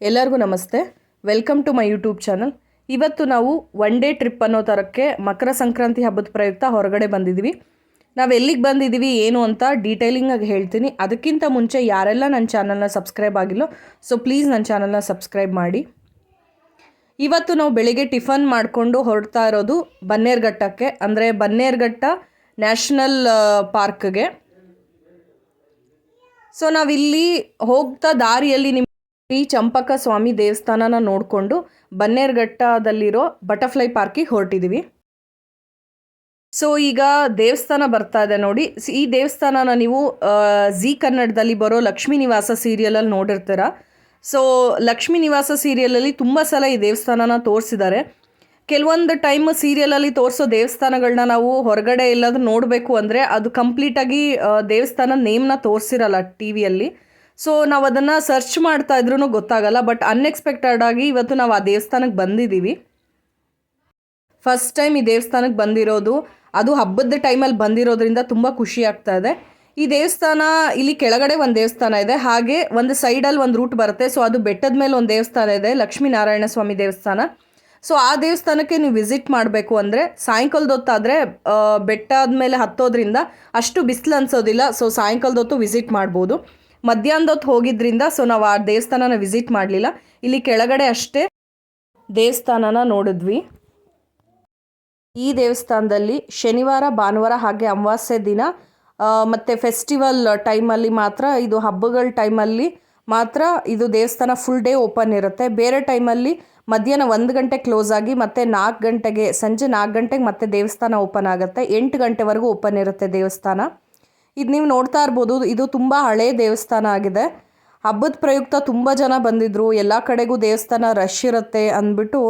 ಎಲ್ಲರಿಗೂ ನಮಸ್ತೆ. Welcome to my YouTube channel. ಇವತ್ತು ನಾವು ಒನ್ ಡೇ ಟ್ರಿಪ್ ಅನ್ನೋ ಥರಕ್ಕೆ ಮಕರ ಸಂಕ್ರಾಂತಿ ಹಬ್ಬದ ಪ್ರಯುಕ್ತ ಹೊರಗಡೆ ಬಂದಿದ್ದೀವಿ. ನಾವು ಎಲ್ಲಿಗೆ ಬಂದಿದ್ದೀವಿ ಏನು ಅಂತ ಡೀಟೇಲಿಂಗಾಗಿ ಹೇಳ್ತೀನಿ. ಅದಕ್ಕಿಂತ ಮುಂಚೆ ಯಾರೆಲ್ಲ ನನ್ನ ಚಾನಲ್ನ ಸಬ್ಸ್ಕ್ರೈಬ್ ಆಗಿಲ್ಲೋ ಸೊ ಪ್ಲೀಸ್ ನನ್ನ ಚಾನಲ್ನ ಸಬ್ಸ್ಕ್ರೈಬ್ ಮಾಡಿ. ಇವತ್ತು ನಾವು ಬೆಳಿಗ್ಗೆ ಟಿಫನ್ ಮಾಡಿಕೊಂಡು ಹೊರಡ್ತಾ ಇರೋದು ಬನ್ನೇರುಘಟ್ಟಕ್ಕೆ, ಅಂದರೆ ಬನ್ನೇರುಘಟ್ಟ ನ್ಯಾಷನಲ್ ಪಾರ್ಕ್ಗೆ. ಸೊ ನಾವಿಲ್ಲಿ ಹೋಗ್ತಾ ದಾರಿಯಲ್ಲಿ ಶ್ರೀ ಚಂಪಕ ಸ್ವಾಮಿ ದೇವಸ್ಥಾನನ ನೋಡಿಕೊಂಡು ಬನ್ನೇರುಘಟ್ಟದಲ್ಲಿರೋ ಬಟರ್ಫ್ಲೈ ಪಾರ್ಕಿಗೆ ಹೊರಟಿದ್ದೀವಿ. ಸೊ ಈಗ ದೇವಸ್ಥಾನ ಬರ್ತಾ ಇದೆ ನೋಡಿ. ಈ ದೇವಸ್ಥಾನನ ನೀವು ಜಿ ಕನ್ನಡದಲ್ಲಿ ಬರೋ ಲಕ್ಷ್ಮೀ ನಿವಾಸ ಸೀರಿಯಲಲ್ಲಿ ನೋಡಿರ್ತೀರ. ಸೊ ಲಕ್ಷ್ಮೀ ನಿವಾಸ ಸೀರಿಯಲಲ್ಲಿ ತುಂಬ ಸಲ ಈ ದೇವಸ್ಥಾನನ ತೋರಿಸಿದ್ದಾರೆ. ಕೆಲವೊಂದು ಟೈಮ್ ಸೀರಿಯಲಲ್ಲಿ ತೋರಿಸೋ ದೇವಸ್ಥಾನಗಳನ್ನ ನಾವು ಹೊರಗಡೆ ಎಲ್ಲಾದರೂ ನೋಡಬೇಕು ಅಂದರೆ ಅದು ಕಂಪ್ಲೀಟಾಗಿ ದೇವಸ್ಥಾನ ನೇಮ್ನ ತೋರಿಸಿರಲ್ಲ ಟಿ ವಿಯಲ್ಲಿ. ಸೊ ನಾವು ಅದನ್ನು ಸರ್ಚ್ ಮಾಡ್ತಾ ಇದ್ರೂ ಗೊತ್ತಾಗಲ್ಲ. ಬಟ್ ಅನ್ಎಕ್ಸ್ಪೆಕ್ಟೆಡ್ ಆಗಿ ಇವತ್ತು ನಾವು ಆ ದೇವಸ್ಥಾನಕ್ಕೆ ಬಂದಿದ್ದೀವಿ. ಫಸ್ಟ್ ಟೈಮ್ ಈ ದೇವಸ್ಥಾನಕ್ಕೆ ಬಂದಿರೋದು, ಅದು ಹಬ್ಬದ ಟೈಮಲ್ಲಿ ಬಂದಿರೋದ್ರಿಂದ ತುಂಬ ಖುಷಿ ಆಗ್ತಾ ಇದೆ. ಈ ದೇವಸ್ಥಾನ ಇಲ್ಲಿ ಕೆಳಗಡೆ ಒಂದು ದೇವಸ್ಥಾನ ಇದೆ, ಹಾಗೆ ಒಂದು ಸೈಡಲ್ಲಿ ಒಂದು ರೂಟ್ ಬರುತ್ತೆ. ಸೊ ಅದು ಬೆಟ್ಟದ ಮೇಲೆ ಒಂದು ದೇವಸ್ಥಾನ ಇದೆ, ಲಕ್ಷ್ಮೀನಾರಾಯಣ ಸ್ವಾಮಿ ದೇವಸ್ಥಾನ. ಸೊ ಆ ದೇವಸ್ಥಾನಕ್ಕೆ ನೀವು ವಿಸಿಟ್ ಮಾಡಬೇಕು ಅಂದರೆ ಸಾಯಂಕಾಲದ ಹೊತ್ತಾದರೆ ಬೆಟ್ಟದ ಮೇಲೆ ಹತ್ತೋದ್ರಿಂದ ಅಷ್ಟು ಬಿಸಿಲು ಅನಿಸೋದಿಲ್ಲ. ಸೊ ಸಾಯಂಕಾಲದ ಹೊತ್ತು ವಿಸಿಟ್ ಮಾಡ್ಬೋದು. ಮಧ್ಯಾಹ್ನದ ಹೊತ್ತು ಹೋಗಿದ್ರಿಂದ ಸೊ ನಾವು ಆ ದೇವಸ್ಥಾನನ ವಿಸಿಟ್ ಮಾಡಲಿಲ್ಲ. ಇಲ್ಲಿ ಕೆಳಗಡೆ ಅಷ್ಟೇ ದೇವಸ್ಥಾನನ ನೋಡಿದ್ವಿ. ಈ ದೇವಸ್ಥಾನದಲ್ಲಿ ಶನಿವಾರ, ಭಾನುವಾರ ಹಾಗೆ ಅಮಾವಾಸ್ಯೆ ದಿನ ಮತ್ತು ಫೆಸ್ಟಿವಲ್ ಟೈಮಲ್ಲಿ ಮಾತ್ರ, ಇದು ಹಬ್ಬಗಳ ಟೈಮಲ್ಲಿ ಮಾತ್ರ ಇದು ದೇವಸ್ಥಾನ ಫುಲ್ ಡೇ ಓಪನ್ ಇರುತ್ತೆ. ಬೇರೆ ಟೈಮಲ್ಲಿ ಮಧ್ಯಾಹ್ನ 1 ಗಂಟೆ ಕ್ಲೋಸ್ ಆಗಿ ಮತ್ತೆ 4 ಗಂಟೆಗೆ, ಸಂಜೆ 4 ಗಂಟೆಗೆ ಮತ್ತೆ ದೇವಸ್ಥಾನ ಓಪನ್ ಆಗುತ್ತೆ. 8 ಗಂಟೆವರೆಗೂ ಓಪನ್ ಇರುತ್ತೆ ದೇವಸ್ಥಾನ. ಇದು ನೀವು ನೋಡ್ತಾ ಇರ್ಬೋದು, ಇದು ತುಂಬ ಹಳೆಯ ದೇವಸ್ಥಾನ ಆಗಿದೆ. ಹಬ್ಬದ ಪ್ರಯುಕ್ತ ತುಂಬ ಜನ ಬಂದಿದ್ದರು. ಎಲ್ಲ ಕಡೆಗೂ ದೇವಸ್ಥಾನ ರಶ್ ಇರುತ್ತೆ ಅಂದ್ಬಿಟ್ಟು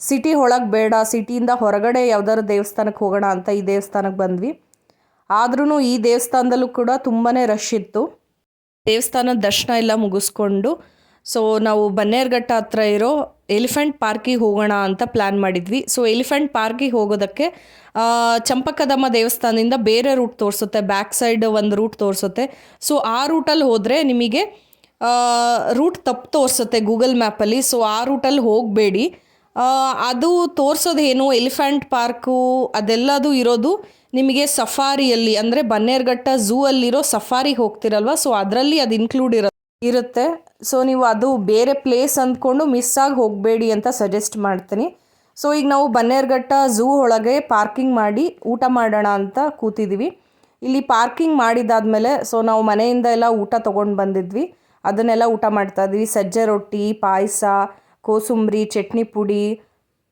ಸಿಟಿ ಒಳಗೆ ಬೇಡ, ಸಿಟಿಯಿಂದ ಹೊರಗಡೆ ಯಾವ್ದಾದ್ರು ದೇವಸ್ಥಾನಕ್ಕೆ ಹೋಗೋಣ ಅಂತ ಈ ದೇವಸ್ಥಾನಕ್ಕೆ ಬಂದ್ವಿ. ಆದ್ರೂ ಈ ದೇವಸ್ಥಾನದಲ್ಲೂ ಕೂಡ ತುಂಬಾ ರಶ್ ಇತ್ತು. ದೇವಸ್ಥಾನದ ದರ್ಶನ ಎಲ್ಲ ಮುಗಿಸ್ಕೊಂಡು ಸೊ ನಾವು ಬನ್ನೇರುಘಟ್ಟ ಹತ್ರ ಇರೋ ಎಲಿಫೆಂಟ್ ಪಾರ್ಕಿಗೆ ಹೋಗೋಣ ಅಂತ ಪ್ಲ್ಯಾನ್ ಮಾಡಿದ್ವಿ. ಸೊ ಎಲಿಫೆಂಟ್ ಪಾರ್ಕಿಗೆ ಹೋಗೋದಕ್ಕೆ ಚಂಪಕದಮ್ಮ ದೇವಸ್ಥಾನದಿಂದ ಬೇರೆ ರೂಟ್ ತೋರಿಸುತ್ತೆ, ಬ್ಯಾಕ್ ಸೈಡ್ ಒಂದು ರೂಟ್ ತೋರಿಸುತ್ತೆ. ಸೊ ಆ ರೂಟಲ್ಲಿ ಹೋದರೆ ನಿಮಗೆ ರೂಟ್ ತಪ್ಪು ತೋರಿಸುತ್ತೆ ಗೂಗಲ್ ಮ್ಯಾಪಲ್ಲಿ. ಸೊ ಆ ರೂಟಲ್ಲಿ ಹೋಗಬೇಡಿ. ಅದು ತೋರಿಸೋದೇನು, ಎಲಿಫೆಂಟ್ ಪಾರ್ಕು ಅದೆಲ್ಲದು ಇರೋದು ನಿಮಗೆ ಸಫಾರಿಯಲ್ಲಿ, ಅಂದರೆ ಬನ್ನೇರುಘಟ್ಟ ಝೂ ಅಲ್ಲಿರೋ ಸಫಾರಿಗೆ ಹೋಗ್ತಿರಲ್ವ, ಸೊ ಅದರಲ್ಲಿ ಅದು ಇನ್ಕ್ಲೂಡ್ ಇರುತ್ತೆ. ಸೊ ನೀವು ಅದು ಬೇರೆ ಪ್ಲೇಸ್ ಅಂದ್ಕೊಂಡು ಮಿಸ್ ಆಗಿ ಹೋಗಬೇಡಿ ಅಂತ ಸಜೆಸ್ಟ್ ಮಾಡ್ತೀನಿ. ಸೊ ಈಗ ನಾವು ಬನ್ನೇರುಘಟ್ಟ ಝೂ ಒಳಗೆ ಪಾರ್ಕಿಂಗ್ ಮಾಡಿ ಊಟ ಮಾಡೋಣ ಅಂತ ಕೂತಿದ್ದೀವಿ. ಇಲ್ಲಿ ಪಾರ್ಕಿಂಗ್ ಮಾಡಿದಾದ್ಮೇಲೆ ಸೊ ನಾವು ಮನೆಯಿಂದ ಎಲ್ಲ ಊಟ ತೊಗೊಂಡು ಬಂದಿದ್ವಿ, ಅದನ್ನೆಲ್ಲ ಊಟ ಮಾಡ್ತಾಯಿದ್ವಿ. ಸಜ್ಜೆ ರೊಟ್ಟಿ, ಪಾಯಸ, ಕೋಸಂಬರಿ, ಚಟ್ನಿ ಪುಡಿ,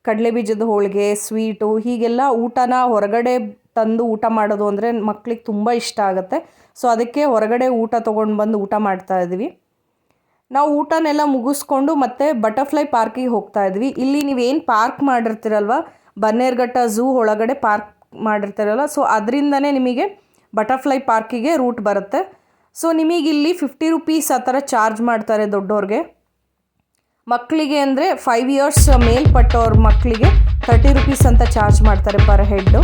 ಕಡಲೆ ಬೀಜದ ಹೋಳಿಗೆ, ಸ್ವೀಟು, ಹೀಗೆಲ್ಲ ಊಟನ ಹೊರಗಡೆ ತಂದು ಊಟ ಮಾಡೋದು ಅಂದರೆ ಮಕ್ಳಿಗೆ ತುಂಬ ಇಷ್ಟ ಆಗುತ್ತೆ. ಸೊ ಅದಕ್ಕೆ ಹೊರಗಡೆ ಊಟ ತೊಗೊಂಡು ಬಂದು ಊಟ ಮಾಡ್ತಾಯಿದ್ವಿ. ನಾವು ಊಟನೆಲ್ಲ ಮುಗಿಸ್ಕೊಂಡು ಮತ್ತೆ ಬಟರ್ಫ್ಲೈ ಪಾರ್ಕಿಗೆ ಹೋಗ್ತಾ ಇದ್ವಿ. ಇಲ್ಲಿ ನೀವೇನು ಪಾರ್ಕ್ ಮಾಡಿರ್ತೀರಲ್ವ, ಬನ್ನೇರುಘಟ್ಟ ಝೂ ಒಳಗಡೆ ಪಾರ್ಕ್ ಮಾಡಿರ್ತೀರಲ್ಲ, ಸೊ ಅದರಿಂದನೇ ನಿಮಗೆ ಬಟರ್ಫ್ಲೈ ಪಾರ್ಕಿಗೆ ರೂಟ್ ಬರುತ್ತೆ. ಸೊ ನಿಮಗಿಲ್ಲಿ 50 ರೂಪೀಸ್ ಆ ಥರ ಚಾರ್ಜ್ ಮಾಡ್ತಾರೆ ದೊಡ್ಡವ್ರಿಗೆ. ಮಕ್ಕಳಿಗೆ ಅಂದರೆ 5 ಇಯರ್ಸ್ ಮೇಲ್ಪಟ್ಟವ್ರ ಮಕ್ಕಳಿಗೆ 30 ರೂಪೀಸ್ ಅಂತ ಚಾರ್ಜ್ ಮಾಡ್ತಾರೆ ಪರ್ ಹೆಡ್ಡು.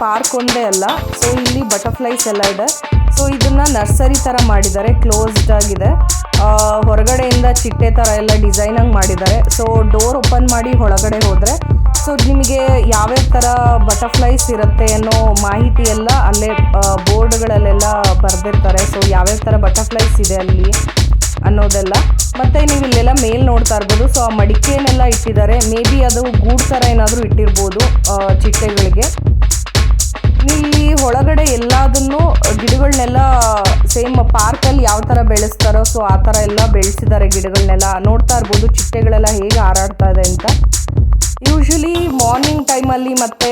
ಪಾರ್ಕ್ ಒಂದೇ ಅಲ್ಲ, ಸೊ ಇಲ್ಲಿ ಬಟರ್ಫ್ಲೈಸ್ ಎಲ್ಲ ಇದೆ. ಸೊ ಇದನ್ನು ನರ್ಸರಿ ಥರ ಮಾಡಿದ್ದಾರೆ, ಕ್ಲೋಸ್ಡ್ ಆಗಿದೆ. ಹೊರಗಡೆಯಿಂದ ಚಿಟ್ಟೆ ಥರ ಎಲ್ಲ ಡಿಸೈನಾಗಿ ಮಾಡಿದ್ದಾರೆ. ಸೊ ಡೋರ್ ಓಪನ್ ಮಾಡಿ ಒಳಗಡೆ ಹೋದರೆ ಸೊ ನಿಮಗೆ ಯಾವ್ಯಾವ ಥರ ಬಟರ್ಫ್ಲೈಸ್ ಇರುತ್ತೆ ಅನ್ನೋ ಮಾಹಿತಿ ಎಲ್ಲ ಅಲ್ಲೇ ಬೋರ್ಡ್ಗಳಲ್ಲೆಲ್ಲ ಬರೆದಿರ್ತಾರೆ. ಸೊ ಯಾವ್ಯಾವ ಥರ ಬಟರ್ಫ್ಲೈಸ್ ಇದೆ ಅಲ್ಲಿ, ಅನ್ನೋದೆಲ್ಲ. ಮತ್ತು ನೀವು ಇಲ್ಲೆಲ್ಲ ಮೇಲ್ ನೋಡ್ತಾ ಇರ್ಬೋದು. ಸೊ ಆ ಮಡಿಕೆನೆಲ್ಲ ಇಟ್ಟಿದ್ದಾರೆ. ಮೇ ಬಿ ಅದು ಗೂಡು ಥರ ಏನಾದರೂ ಇಟ್ಟಿರ್ಬೋದು ಚಿಟ್ಟೆಗಳಿಗೆ. ಇಲ್ಲಿ ಒಳಗಡೆ ಎಲ್ಲದನ್ನು ಗಿಡಗಳನ್ನೆಲ್ಲ ಸೇಮ್ ಪಾರ್ಕಲ್ಲಿ ಯಾವ ಥರ ಬೆಳೆಸ್ತಾರೋ ಸೊ ಆ ಥರ ಎಲ್ಲ ಬೆಳೆಸಿದ್ದಾರೆ ಗಿಡಗಳನ್ನೆಲ್ಲ. ನೋಡ್ತಾ ಇರ್ಬೋದು ಚಿಟ್ಟೆಗಳೆಲ್ಲ ಹೇಗೆ ಹಾರಾಡ್ತಾ ಇದೆ ಅಂತ. ಯೂಶ್ವಲಿ ಮಾರ್ನಿಂಗ್ ಟೈಮಲ್ಲಿ ಮತ್ತು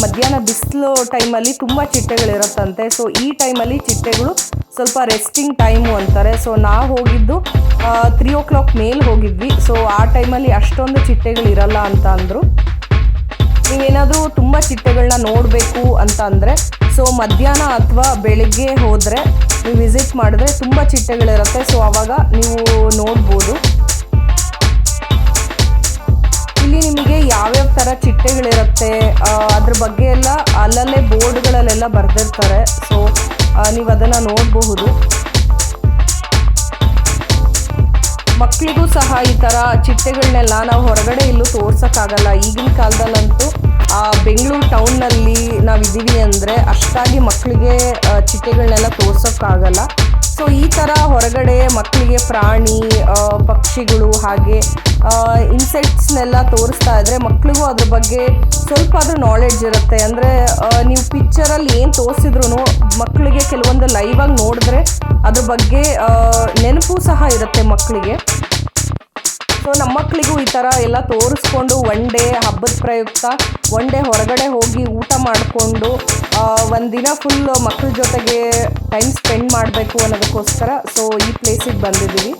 ಮಧ್ಯಾಹ್ನ ಬಿಸಿಲು ಟೈಮಲ್ಲಿ ತುಂಬ ಚಿಟ್ಟೆಗಳಿರುತ್ತಂತೆ. ಸೊ ಈ ಟೈಮಲ್ಲಿ ಚಿಟ್ಟೆಗಳು ಸ್ವಲ್ಪ ರೆಸ್ಟಿಂಗ್ ಟೈಮು ಅಂತಾರೆ. ಸೊ ನಾವು ಹೋಗಿದ್ದು 3 o'clock ಮೇಲೆ ಹೋಗಿದ್ವಿ. ಸೊ ಆ ಟೈಮಲ್ಲಿ ಅಷ್ಟೊಂದು ಚಿಟ್ಟೆಗಳಿರಲ್ಲ ಅಂತ ಅಂದರು. ನೀವೇನಾದರೂ ತುಂಬ ಚಿಟ್ಟೆಗಳನ್ನ ನೋಡಬೇಕು ಅಂತ ಅಂದರೆ ಸೊ ಮಧ್ಯಾಹ್ನ ಅಥವಾ ಬೆಳಗ್ಗೆ ಹೋದರೆ ನೀವು ವಿಸಿಟ್ ಮಾಡಿದ್ರೆ ತುಂಬ ಚಿಟ್ಟೆಗಳಿರುತ್ತೆ. ಸೊ ಆವಾಗ ನೀವು ನೋಡ್ಬೋದು. ಇಲ್ಲಿ ನಿಮಗೆ ಯಾವ್ಯಾವ ಥರ ಚಿಟ್ಟೆಗಳಿರುತ್ತೆ ಅದ್ರ ಬಗ್ಗೆ ಎಲ್ಲ ಅಲ್ಲಲ್ಲೇ ಬೋರ್ಡ್ಗಳಲ್ಲೆಲ್ಲ ಬರೆದಿರ್ತಾರೆ. ಸೊ ನೀವು ಅದನ್ನು ನೋಡಬಹುದು. ಮಕ್ಕಳಿಗೂ ಸಹ ಈ ಥರ ಚಿಟ್ಟೆಗಳನ್ನೆಲ್ಲ ನಾವು ಹೊರಗಡೆ ಎಲ್ಲೂ ತೋರ್ಸೋಕ್ಕಾಗಲ್ಲ. ಈಗಿನ ಕಾಲದಲ್ಲಂತೂ ಬೆಂಗಳೂರು ಟೌನ್ನಲ್ಲಿ ನಾವಿದ್ದೀವಿ ಅಂದರೆ ಅಷ್ಟಾಗಿ ಮಕ್ಕಳಿಗೆ ಚಿಟ್ಟೆಗಳನ್ನೆಲ್ಲ ತೋರ್ಸೋಕ್ಕಾಗಲ್ಲ. ಸೊ ಈ ಥರ ಹೊರಗಡೆ ಮಕ್ಕಳಿಗೆ ಪ್ರಾಣಿ ಪಕ್ಷಿಗಳು ಹಾಗೆ ಇನ್ಸೆಕ್ಟ್ಸ್ನೆಲ್ಲ ತೋರಿಸ್ತಾ ಇದ್ದರೆ ಮಕ್ಕಳಿಗೂ ಅದ್ರ ಬಗ್ಗೆ ಸ್ವಲ್ಪ ಆದರೂ ನಾಲೆಡ್ಜ್ ಇರುತ್ತೆ. ಅಂದರೆ ನೀವು ಪಿಕ್ಚರಲ್ಲಿ ಏನು ತೋರಿಸಿದ್ರು ಮಕ್ಕಳಿಗೆ ಕೆಲವೊಂದು ಲೈವಾಗಿ ನೋಡಿದ್ರೆ ಅದ್ರ ಬಗ್ಗೆ ನೆನಪು ಸಹ ಇರುತ್ತೆ ಮಕ್ಕಳಿಗೆ. ಸೊ ನಮ್ಮ ಮಕ್ಕಳಿಗೂ ಈ ಥರ ಎಲ್ಲ ತೋರಿಸ್ಕೊಂಡು ಒನ್ ಡೇ ಹಬ್ಬದ ಪ್ರಯುಕ್ತ ಒನ್ ಡೇ ಹೊರಗಡೆ ಹೋಗಿ ಊಟ ಮಾಡಿಕೊಂಡು ಒಂದಿನ ಫುಲ್ ಮಕ್ಕಳ ಜೊತೆಗೆ ಟೈಮ್ ಸ್ಪೆಂಡ್ ಮಾಡಬೇಕು ಅನ್ನೋದಕ್ಕೋಸ್ಕರ ಸೊ ಈ ಪ್ಲೇಸಿಗೆ ಬಂದಿದ್ದೀವಿ.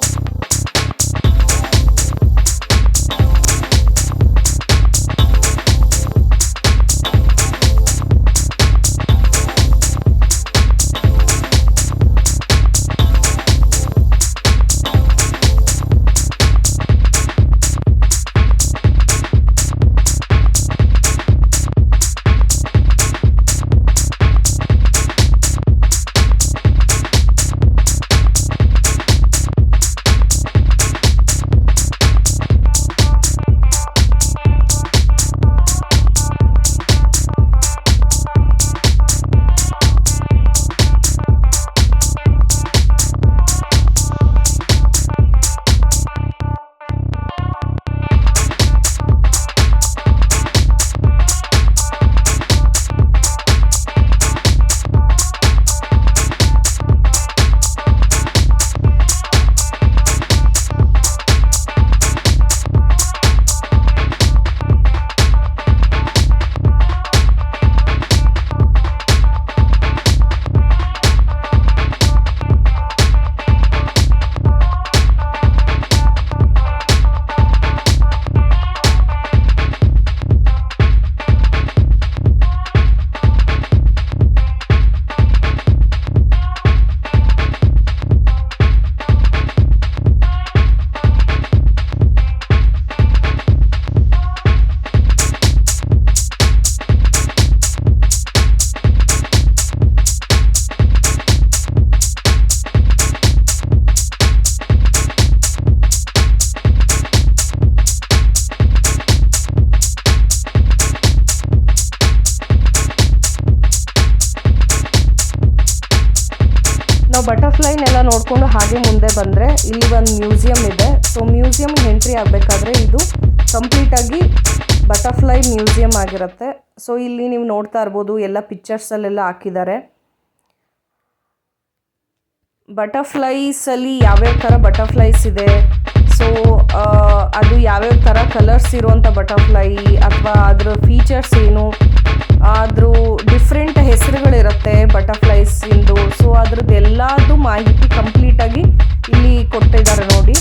ನಾವು ಬಟರ್ಫ್ಲೈನೆಲ್ಲ ನೋಡಿಕೊಂಡು ಹಾಗೆ ಮುಂದೆ ಬಂದರೆ ಇಲ್ಲಿ ಒಂದು ಮ್ಯೂಸಿಯಂ ಇದೆ. ಸೊ ಮ್ಯೂಸಿಯಮ್ಗೆ ಎಂಟ್ರಿ ಆಗಬೇಕಾದ್ರೆ ಇದು ಕಂಪ್ಲೀಟಾಗಿ ಬಟರ್ಫ್ಲೈ ಮ್ಯೂಸಿಯಂ ಆಗಿರುತ್ತೆ. ಸೊ ಇಲ್ಲಿ ನೀವು ನೋಡ್ತಾ ಇರ್ಬೋದು ಎಲ್ಲ ಪಿಕ್ಚರ್ಸಲ್ಲೆಲ್ಲ ಹಾಕಿದ್ದಾರೆ. ಬಟರ್ಫ್ಲೈಸಲ್ಲಿ ಯಾವ್ಯಾವ ಥರ ಬಟರ್ಫ್ಲೈಸ್ ಇದೆ, ಸೊ ಅದು ಯಾವ್ಯಾವ ಥರ ಕಲರ್ಸ್ ಇರುವಂಥ ಬಟರ್ಫ್ಲೈ ಅಥವಾ ಅದರ ಫೀಚರ್ಸ್ ಏನು, ಅದ್ರ ಡಿಫ್ರೆಂಟ್ ಹೆಸರುಗಳಿರುತ್ತೆ ಬಟರ್ಫ್ಲೈಸಿಂದು. ಸೊ ಅದ್ರದ್ದು ಎಲ್ಲದು ಮಾಹಿತಿ ಕಂಪ್ಲೀಟಾಗಿ ಇಲ್ಲಿ ಕೊಟ್ಟಿದ್ದಾರೆ ನೋಡಿ.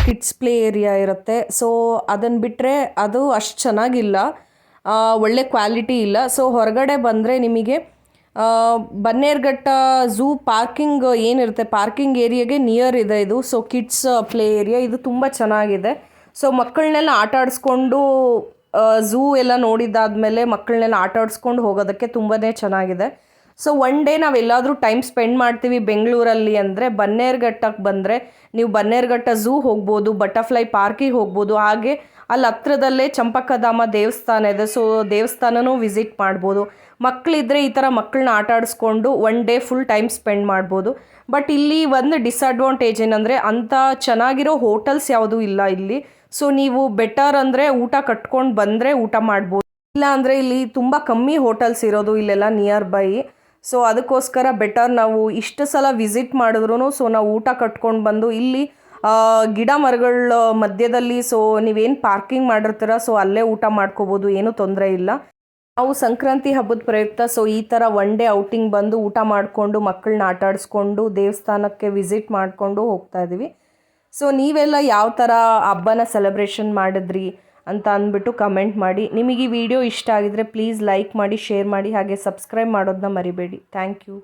ಕಿಡ್ಸ್ ಪ್ಲೇ ಏರಿಯಾ ಇರುತ್ತೆ. ಸೊ ಅದನ್ನು ಬಿಟ್ಟರೆ ಅದು ಅಷ್ಟು ಚೆನ್ನಾಗಿಲ್ಲ, ಒಳ್ಳೆ ಕ್ವಾಲಿಟಿ ಇಲ್ಲ. ಸೊ ಹೊರಗಡೆ ಬಂದರೆ ನಿಮಗೆ ಬನ್ನೇರುಘಟ್ಟ ಝೂ ಪಾರ್ಕಿಂಗ್ ಏನಿರುತ್ತೆ, ಪಾರ್ಕಿಂಗ್ ಏರಿಯಾಗೆ ನಿಯರ್ ಇದೆ ಇದು. ಸೊ ಕಿಡ್ಸ್ ಪ್ಲೇ ಏರಿಯಾ ಇದು ತುಂಬ ಚೆನ್ನಾಗಿದೆ. ಸೊ ಮಕ್ಕಳನ್ನೆಲ್ಲ ಆಟ ಆಡಿಸ್ಕೊಂಡು ಝೂ ಎಲ್ಲ ನೋಡಿದ್ದಾದಮೇಲೆ ಮಕ್ಕಳನ್ನೆಲ್ಲ ಆಟ ಆಡಿಸ್ಕೊಂಡು ಹೋಗೋದಕ್ಕೆ ತುಂಬಾ ಚೆನ್ನಾಗಿದೆ. ಸೊ ಒನ್ ಡೇ ನಾವೆಲ್ಲಾದರೂ ಟೈಮ್ ಸ್ಪೆಂಡ್ ಮಾಡ್ತೀವಿ ಬೆಂಗಳೂರಲ್ಲಿ ಅಂದರೆ ಬನ್ನೇರುಘಟ್ಟಕ್ಕೆ ಬಂದರೆ ನೀವು ಬನ್ನೇರುಘಟ್ಟ ಝೂ ಹೋಗ್ಬೋದು, ಬಟರ್ಫ್ಲೈ ಪಾರ್ಕಿಗೆ ಹೋಗ್ಬೋದು. ಹಾಗೆ ಅಲ್ಲಿ ಹತ್ರದಲ್ಲೇ ಚಂಪಕಧಾಮ ದೇವಸ್ಥಾನ ಇದೆ. ಸೊ ದೇವಸ್ಥಾನನೂ ವಿಸಿಟ್ ಮಾಡ್ಬೋದು. ಮಕ್ಕಳಿದ್ರೆ ಈ ಥರ ಮಕ್ಕಳನ್ನ ಆಟ ಆಡಿಸ್ಕೊಂಡು one day full time spend ಮಾಡ್ಬೋದು. ಬಟ್ ಇಲ್ಲಿ ಒಂದು ಡಿಸ್ಅಡ್ವಾಂಟೇಜ್ ಏನಂದರೆ ಅಂಥ ಚೆನ್ನಾಗಿರೋ ಹೋಟೆಲ್ಸ್ ಯಾವುದೂ ಇಲ್ಲ ಇಲ್ಲಿ. ಸೊ ನೀವು ಬೆಟರ್ ಅಂದರೆ ಊಟ ಕಟ್ಕೊಂಡು ಬಂದರೆ ಊಟ ಮಾಡ್ಬೋದು, ಇಲ್ಲ ಅಂದರೆ ಇಲ್ಲಿ ತುಂಬ ಕಮ್ಮಿ ಹೋಟೆಲ್ಸ್ ಇರೋದು ಇಲ್ಲೆಲ್ಲ ನಿಯರ್ ಬೈ. ಸೊ ಅದಕ್ಕೋಸ್ಕರ ಬೆಟರ್ ನಾವು ಇಷ್ಟು ಸಲ ವಿಸಿಟ್ ಮಾಡಿದ್ರು ಸೊ ನಾವು ಊಟ ಕಟ್ಕೊಂಡು ಬಂದು ಇಲ್ಲಿ ಗಿಡ ಮರಗಳ ಮಧ್ಯದಲ್ಲಿ ಸೊ ನೀವೇನು ಪಾರ್ಕಿಂಗ್ ಮಾಡಿರ್ತೀರ ಸೊ ಅಲ್ಲೇ ಊಟ ಮಾಡ್ಕೋಬೋದು, ಏನೂ ತೊಂದರೆ ಇಲ್ಲ. ನಾವು ಸಂಕ್ರಾಂತಿ ಹಬ್ಬದ ಪ್ರಯುಕ್ತ ಸೊ ಈ ಥರ ಒನ್ ಡೇ ಔಟಿಂಗ್ ಬಂದು ಊಟ ಮಾಡಿಕೊಂಡು ಮಕ್ಕಳನ್ನ ಆಟ ಆಡಿಸ್ಕೊಂಡು ದೇವಸ್ಥಾನಕ್ಕೆ ವಿಸಿಟ್ ಮಾಡಿಕೊಂಡು ಹೋಗ್ತಾ ಇದ್ದೀವಿ. ಸೊ ನೀವೆಲ್ಲ ಯಾವ ಥರ ಹಬ್ಬನ ಸೆಲೆಬ್ರೇಷನ್ ಮಾಡಿದ್ರಿ ಅಂತ ಅಂದ್ಬಿಟ್ಟು ಕಮೆಂಟ್ ಮಾಡಿ. ನಿಮಗೆ ಈ ವಿಡಿಯೋ ಇಷ್ಟ ಆಗಿದರೆ ಪ್ಲೀಸ್ ಲೈಕ್ ಮಾಡಿ, ಶೇರ್ ಮಾಡಿ, ಹಾಗೆ ಸಬ್ಸ್ಕ್ರೈಬ್ ಮಾಡೋದನ್ನ ಮರಿಬೇಡಿ. Thank you.